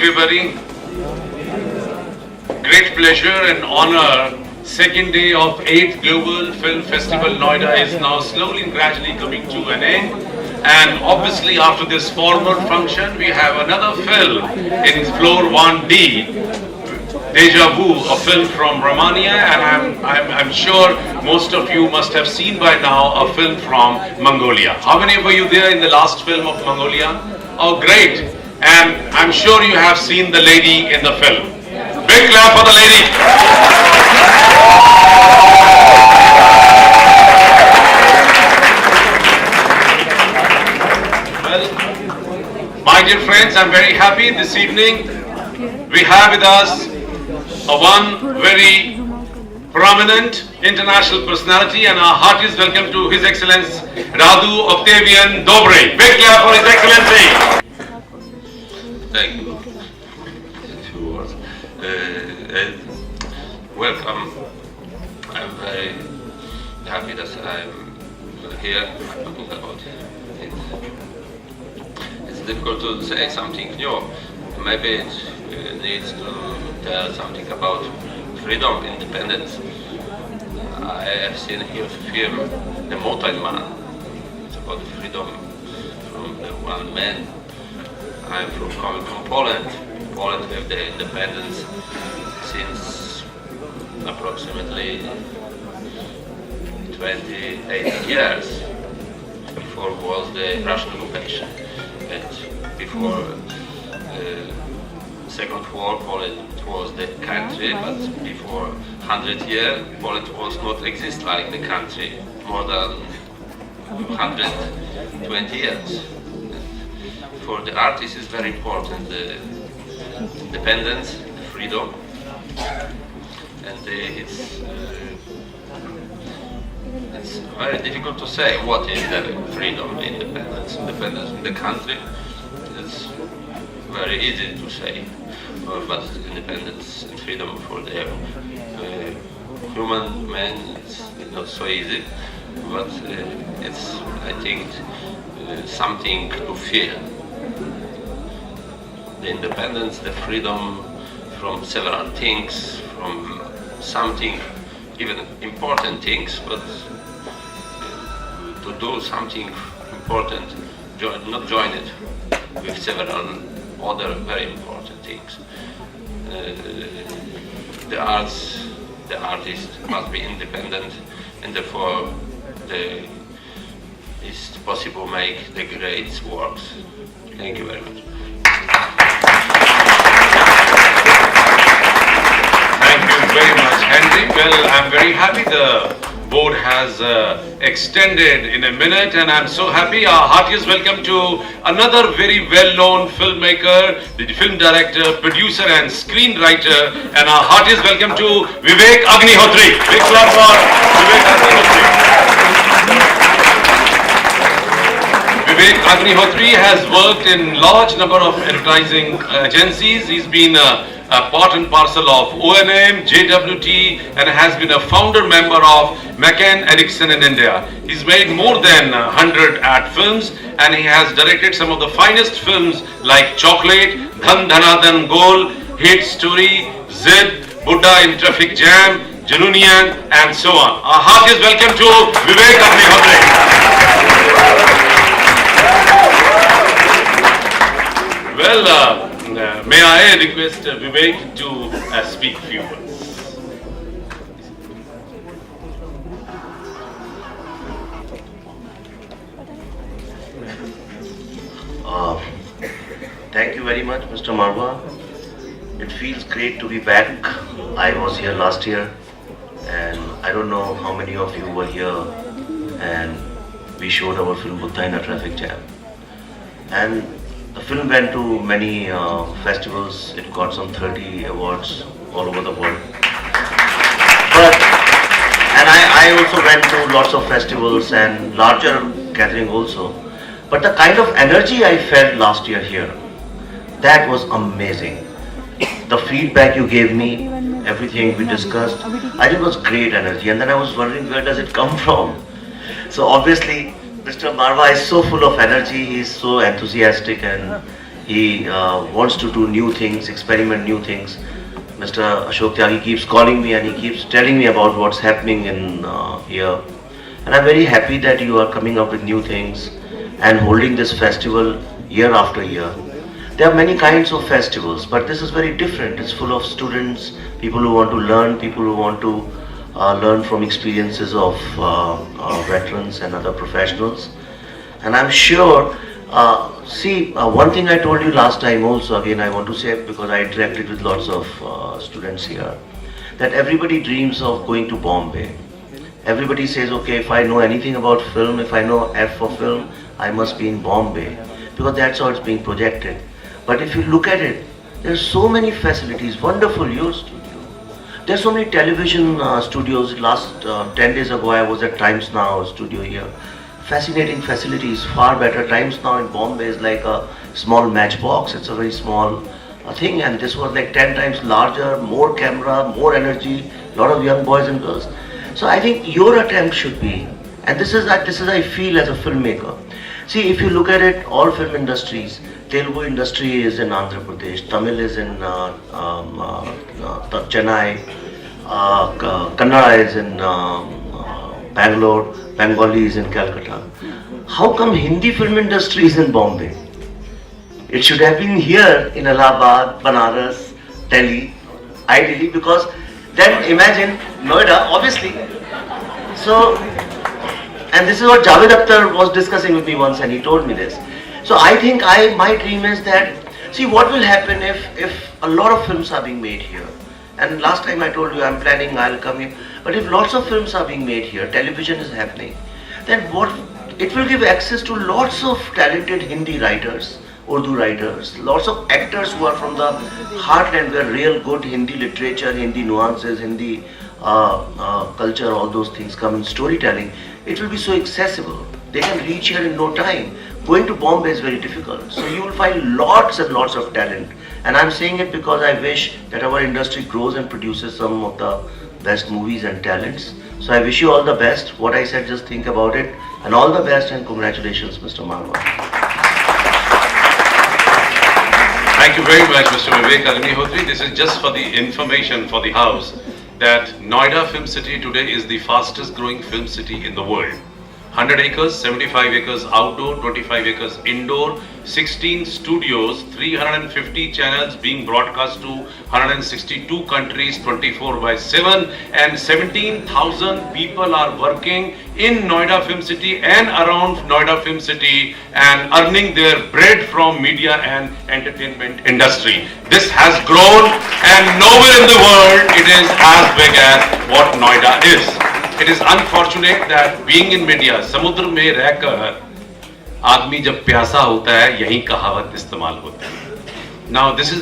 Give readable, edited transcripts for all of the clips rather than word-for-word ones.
everybody. Great pleasure and honor. Second day of 8th Global Film Festival Noida is now slowly and gradually coming to an end. And obviously after this formal function, we have another film in floor 1D. Deja Vu, a film from Romania, and I'm sure most of you must have seen by now a film from Mongolia. How many were you there in the last film of Mongolia? Oh, great. And I'm sure you have seen the lady in the film. Big clap for the lady. Well, my dear friends, I'm very happy this evening. We have with us one very prominent international personality, and our heartiest welcome to His Excellence Radu Octavian Dobre. Big clap for His Excellency. Thank you. Few words. Welcome. I'm very happy that I'm here talking about it. It's difficult to say something new. Maybe it needs to tell something about freedom, independence. I have seen here a film, The Mountain Man. It's about freedom from the one man. I'm coming from Poland. Poland have the independence since approximately 28 years. Before was the Russian occupation, and before Second War, Poland was the country, but before 100 years, Poland was not exist like the country, more than 120 years. For the artist is very important, the independence, freedom, and it's very difficult to say what is the freedom, independence in the country. It's very easy to say, but independence and freedom for the human man is not so easy, but it's, I think, something to feel. The independence, the freedom from several things, from something, even important things, but to do something important, not join it with several other very important things. The artist must be independent, and therefore it's possible to make the great works. Thank you very much. Thank you very much, Henry. Well, I'm very happy the board has extended in a minute, and I'm so happy. Our heartiest welcome to another very well-known filmmaker, the film director, producer and screenwriter, and our heartiest welcome to Vivek Agnihotri. Big clap for Vivek Agnihotri. Vivek Agnihotri has worked in large number of advertising agencies. He's been a part and parcel of O&M, JWT, and has been a founder member of McCann Erickson in India. He's made more than 100 ad films, and he has directed some of the finest films like Chocolate, Dhan Dhanadan Gol, Hate Story, Zid, Buddha in Traffic Jam, Janunian, and so on. Our heartiest welcome to Vivek Agnihotri. Well, may I request Vivek to speak a few words. Thank you very much, Mr. Marwa. It feels great to be back. I was here last year, and I don't know how many of you were here, and we showed our film Buddha in a Traffic Jam. And the film went to many festivals. It got some 30 awards all over the world. And I also went to lots of festivals and larger gathering also. But the kind of energy I felt last year here, that was amazing. The feedback you gave me, everything we discussed, I think it was great energy. And then I was wondering, where does it come from? So obviously, Mr. Marwa is so full of energy, he's so enthusiastic, and He wants to do new things, experiment new things. Mr. Ashok Tyagi keeps calling me and he keeps telling me about what's happening in here. And I'm very happy that you are coming up with new things and holding this festival year after year. There are many kinds of festivals, but this is very different. It's full of students, people who want to learn, people who want to learn from experiences of veterans and other professionals. And I'm sure, one thing I told you last time also, again I want to say it because I interacted with lots of students here, that everybody dreams of going to Bombay. Everybody says, okay, if I know anything about film, if I know F for film, I must be in Bombay, because that's how it's being projected. But if you look at it, there's so many facilities, wonderful, your studio. There's so many television studios. Last 10 days ago, I was at Times Now studio here. Fascinating facilities, far better. Times Now in Bombay is like a small matchbox. It's a very small thing, and this was like 10 times larger, more camera, more energy, a lot of young boys and girls. So I think your attempt should be, and this is I feel as a filmmaker. See, if you look at it, all film industries, Telugu industry is in Andhra Pradesh, Tamil is in Chennai, Kannada is in Bangalore, Bengali is in Calcutta. How come Hindi film industry is in Bombay? It should have been here in Allahabad, Banaras, Delhi, ideally, because then imagine Noida, obviously. So, and this is what Javed Akhtar was discussing with me once, and he told me this. So I think my dream is that, see what will happen if a lot of films are being made here. And last time I told you I'm planning, I'll come here. But if lots of films are being made here, television is happening, then it will give access to lots of talented Hindi writers, Urdu writers, lots of actors who are from the heartland where real good Hindi literature, Hindi nuances, Hindi culture, all those things come in storytelling. It will be so accessible. They can reach here in no time. Going to Bombay is very difficult. So you will find lots and lots of talent. And I'm saying it because I wish that our industry grows and produces some of the best movies and talents. So I wish you all the best. What I said, just think about it. And all the best and congratulations, Mr. Marwa. Thank you very much, Mr. Vivek Agnihotri. This is just for the information for the house that Noida Film City today is the fastest growing film city in the world. 100 acres, 75 acres outdoor, 25 acres indoor, 16 studios, 350 channels being broadcast to 162 countries 24/7, and 17,000 people are working in Noida Film City and around Noida Film City and earning their bread from media and entertainment industry. This has grown, and nowhere in the world it is as big as what Noida is. It is unfortunate that being in media, समुद्र में रहकर आदमी जब प्यासा होता है यही कहावत इस्तेमाल होती है. Now this is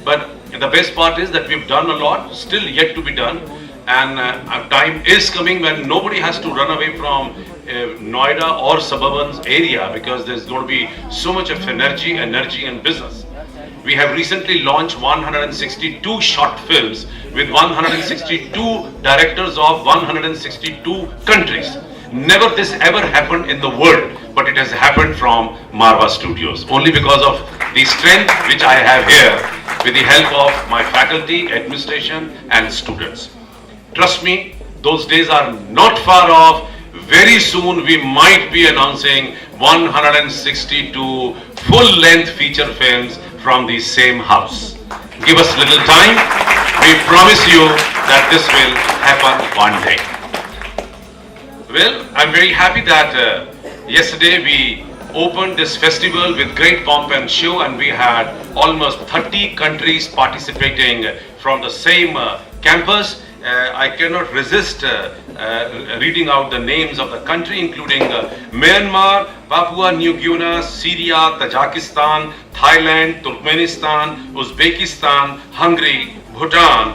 but the best part is that we've done a lot, still yet to be done, and a time is coming when nobody has to run away from Noida or suburban area, because there's going to be so much of energy and business. We have recently launched 162 short films with 162 directors of 162 countries. Never this ever happened in the world, but it has happened from Marwa Studios, only because of the strength which I have here with the help of my faculty, administration and students. Trust me, those days are not far off. Very soon we might be announcing 162 full-length feature films from the same house. Give us little time. We promise you that this will happen one day. Well, I'm very happy that yesterday we opened this festival with great pomp and show, and we had almost 30 countries participating from the same campus. I cannot resist reading out the names of the country, including Myanmar, Papua New Guinea, Syria, Tajikistan, Thailand, Turkmenistan, Uzbekistan, Hungary, Bhutan,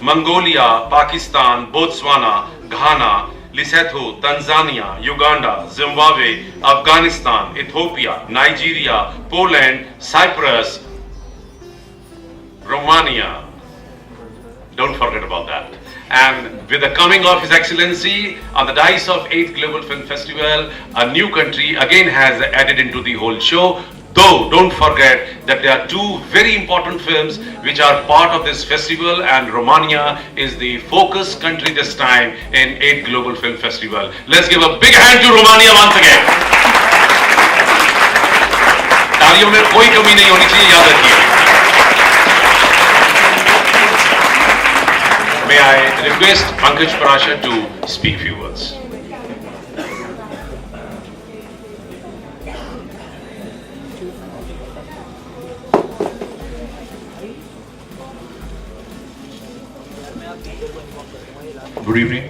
Mongolia, Pakistan, Botswana, Ghana, Lesotho, Tanzania, Uganda, Zimbabwe, Afghanistan, Ethiopia, Nigeria, Poland, Cyprus, Romania. Don't forget about that. And with the coming of His Excellency on the dais of 8th Global Film Festival, a new country again has added into the whole show. Though, don't forget that there are two very important films which are part of this festival, and Romania is the focus country this time in 8th Global Film Festival. Let's give a big hand to Romania once again. तालियों में कोई कमी नहीं होनी चाहिए, याद रखिए. May I request Pankaj Parashar to speak few words. Good evening.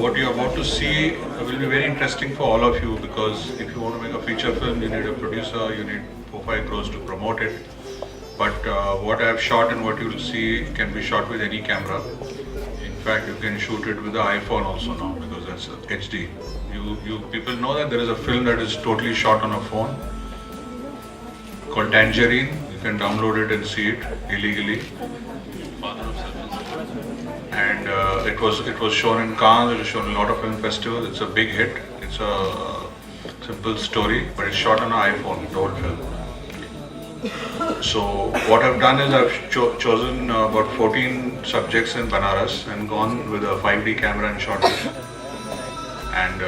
What you're about to see will be very interesting for all of you, because if you want to make a feature film, you need a producer, you need 4-5 crores to promote it. But what I have shot and what you will see can be shot with any camera. In fact, you can shoot it with the iPhone also now, because that's HD. You people know that there is a film that is totally shot on a phone called Tangerine. You can download it and see it illegally. And it was shown in Cannes. It was shown in a lot of film festivals. It's a big hit. It's a simple story, but it's shot on an iPhone, the whole film. So what I've done is I've chosen about 14 subjects in Banaras and gone with a 5D camera and shot it. And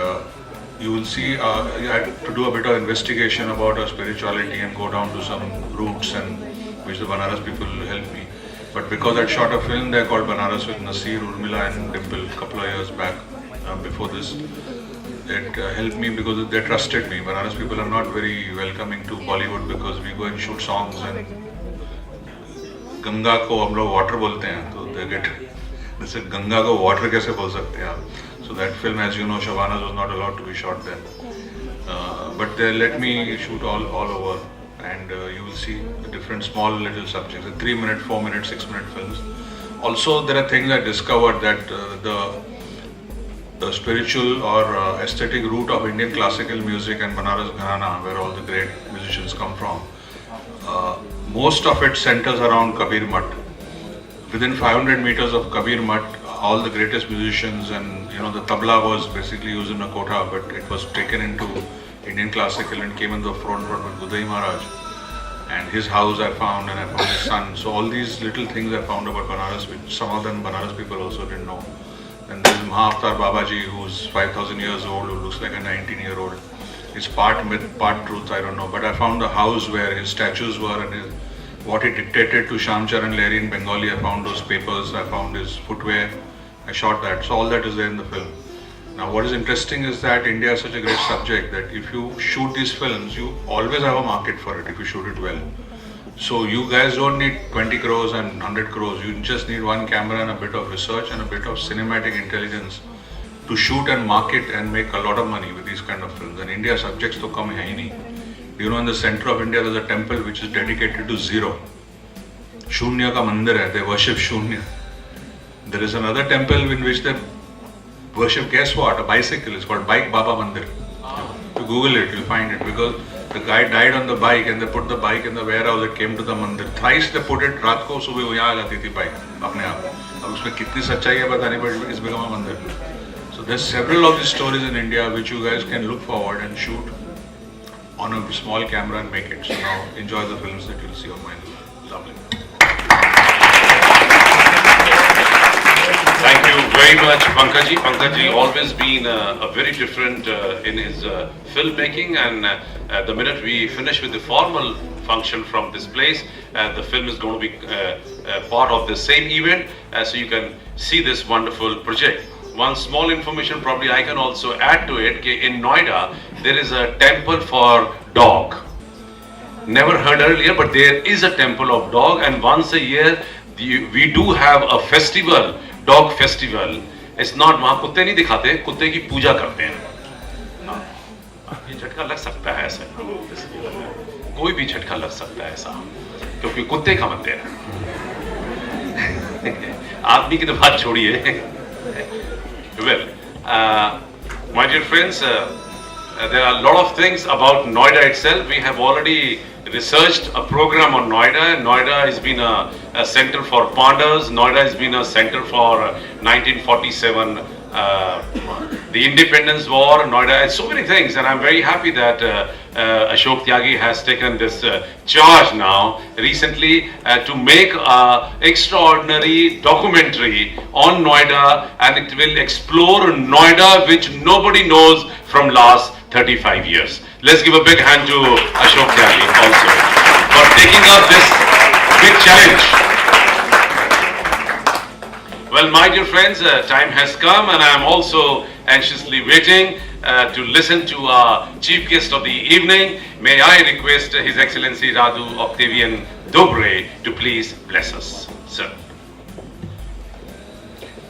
you will see you had to do a bit of investigation about our spirituality and go down to some roots, and which the Banaras people helped me. But because I'd shot a film there called Banaras with Nasir, Urmila and Dimple a couple of years back, before this, it helped me because they trusted me. Banaras people are not very welcoming to Bollywood because we go and shoot songs and Ganga ko hum log water bolte hain, so they get, they said Ganga ko water kaise bol sakte hain aap? So that film, as you know, Shabana's was not allowed to be shot there. But they let me shoot all over. And you will see different small little subjects, 3-minute, 4-minute, 6-minute films. Also, there are things I discovered that the spiritual or aesthetic root of Indian classical music and Banaras Gharana, where all the great musicians come from, most of it centers around Kabir Mutt. Within 500 meters of Kabir Mutt, all the greatest musicians, and the tabla was basically used in a kotha, but it was taken into Indian classical and came in the front with Budai Maharaj, and his house I found, and I found his son. So all these little things I found about Banaras, which some of them Banaras people also didn't know. And there's Mahavtar Babaji, who's 5,000 years old, who looks like a 19-year-old. It's part myth, part truth, I don't know. But I found the house where his statues were, and what he dictated to Shamcharan Lahiri in Bengali. I found those papers, I found his footwear. I shot that. So all that is there in the film. Now what is interesting is that India is such a great subject that if you shoot these films, you always have a market for it if you shoot it well. So you guys don't need 20 crores and 100 crores, you just need one camera and a bit of research and a bit of cinematic intelligence to shoot and market and make a lot of money with these kind of films. And India subjects to come hai nahi. In the center of India there's a temple which is dedicated to zero. Shunya ka mandir hai, they worship Shunya. There is another temple in which they worship, guess what? A bicycle. It's called Bike Baba Mandir. You Google it, you'll find it, because the guy died on the bike and they put the bike in the warehouse. It came to the mandir. Thrice they put it. रात को सुबह वो यहाँ आ जाती थी bike अपने आप. अब उसमें कितनी सच्चाई है पता नहीं, but it's become a mandir. So there's several of these stories in India which you guys can look forward and shoot on a small camera and make it. So now enjoy the films that you'll see of mine. Lovely. Thank you very much, Pankaj. Pankaj always been a very different in his filmmaking, and the minute we finish with the formal function from this place, the film is going to be part of the same event, so you can see this wonderful project. One small information probably I can also add to it, in Noida there is a temple for dog. Never heard earlier, but there is a temple of dog, and once a year we do have a festival, dog festival. It's not, वहां कुत्ते नहीं दिखाते, कुत्ते की पूजा करते हैं. ये झटका लग सकता है ऐसा, कोई भी झटका लग सकता है ऐसा, क्योंकि कुत्ते का मंदिर है. आदमी की तो बात छोड़िए. Well, my dear friends, there are a lot of things about Noida itself. We have already researched a program on Noida. Noida has been a center for pandas. Noida has been a center for 1947 the independence war, Noida, and so many things. And I'm very happy that Ashok Tyagi has taken this charge now recently to make an extraordinary documentary on Noida, and it will explore Noida, which nobody knows from last 35 years. Let's give a big hand to Ashok Tyagi also for taking up this big challenge. Well, my dear friends, time has come, and I am also anxiously waiting to listen to our chief guest of the evening. May I request His Excellency Radu Octavian Dobre to please bless us, sir.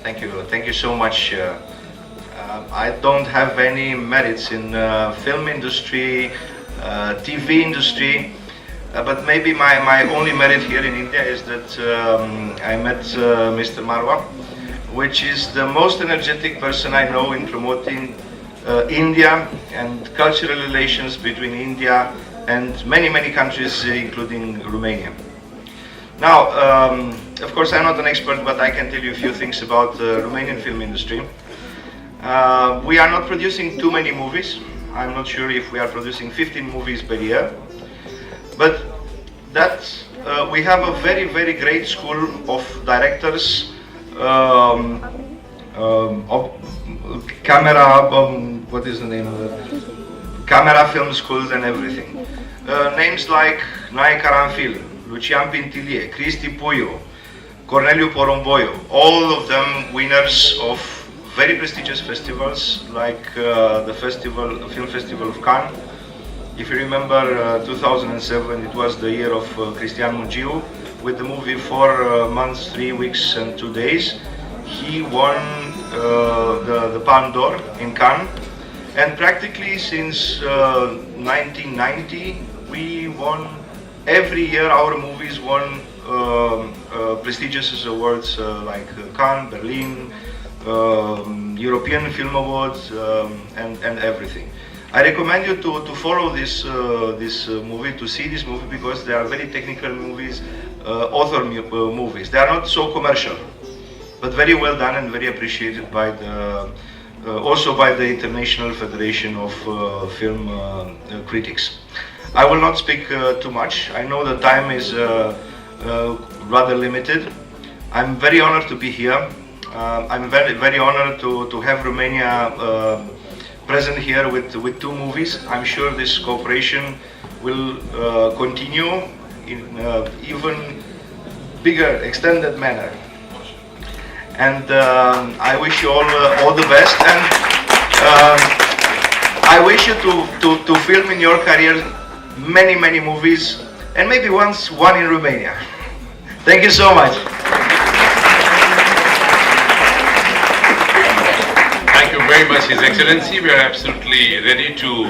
Thank you so much. I don't have any merits in film industry, TV industry. But maybe my only merit here in India is that I met Mr. Marwa, which is the most energetic person I know in promoting India and cultural relations between India and many countries, including Romania. Now, of course, I'm not an expert, but I can tell you a few things about the Romanian film industry. We are not producing too many movies. I'm not sure if we are producing 15 movies per year. But that we have a very great school of directors, of camera, what is the name of it? Camera film schools and everything. Names like Nae Caranfil, Lucian Pintilie, Cristi Puiu, Corneliu Porumboiu, all of them winners of very prestigious festivals like the Film Festival of Cannes. If you remember 2007, it was the year of Cristian Mungiu with the movie 4 months, 3 weeks and 2 days. He won the Palme d'Or in Cannes, and practically since 1990 we won every year. Our movies won prestigious awards like Cannes, Berlin, European Film Awards, and everything. I recommend you to follow this movie, to see this movie, because they are very technical movies, author movies. They are not so commercial, but very well done and very appreciated by the also by the International Federation of Film Critics. I will not speak too much. I know the time is rather limited. I'm very honored to be here. I'm very honored to have Romania present here with 2 movies. I'm sure this cooperation will continue in even bigger, extended manner. And I wish you all the best, and I wish you to film in your career many movies, and maybe one in Romania. Thank you so much. Thank you very much, His Excellency. We are absolutely ready to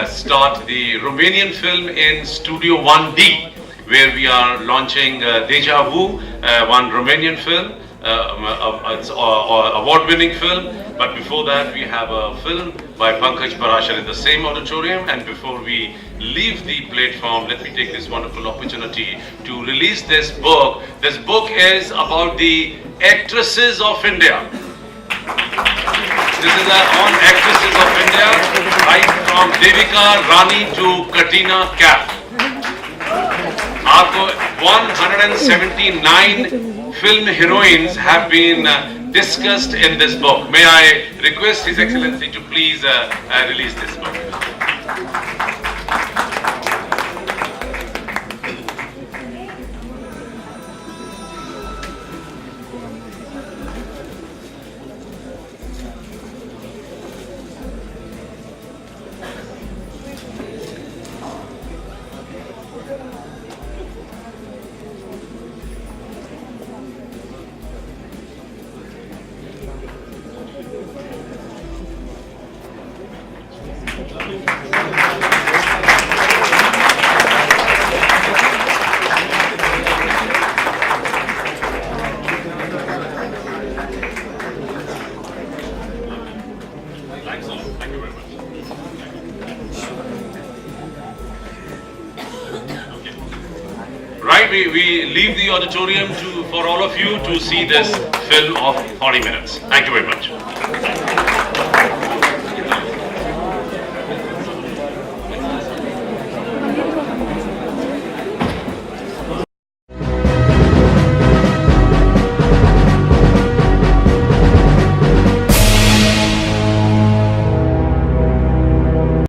start the Romanian film in Studio 1D, where we are launching Deja Vu, one Romanian film. It's award-winning film, but before that we have a film by Pankaj Parashar in the same auditorium. And before we leave the platform, let me take this wonderful opportunity to release this book. This book is about the actresses of India. This is on actresses of India, right from Devika Rani to Katrina Kaif. 179 film heroines have been discussed in this book. May I request His Excellency to please release this book. We leave the auditorium for all of you to see this film of 40 minutes. Thank you very much.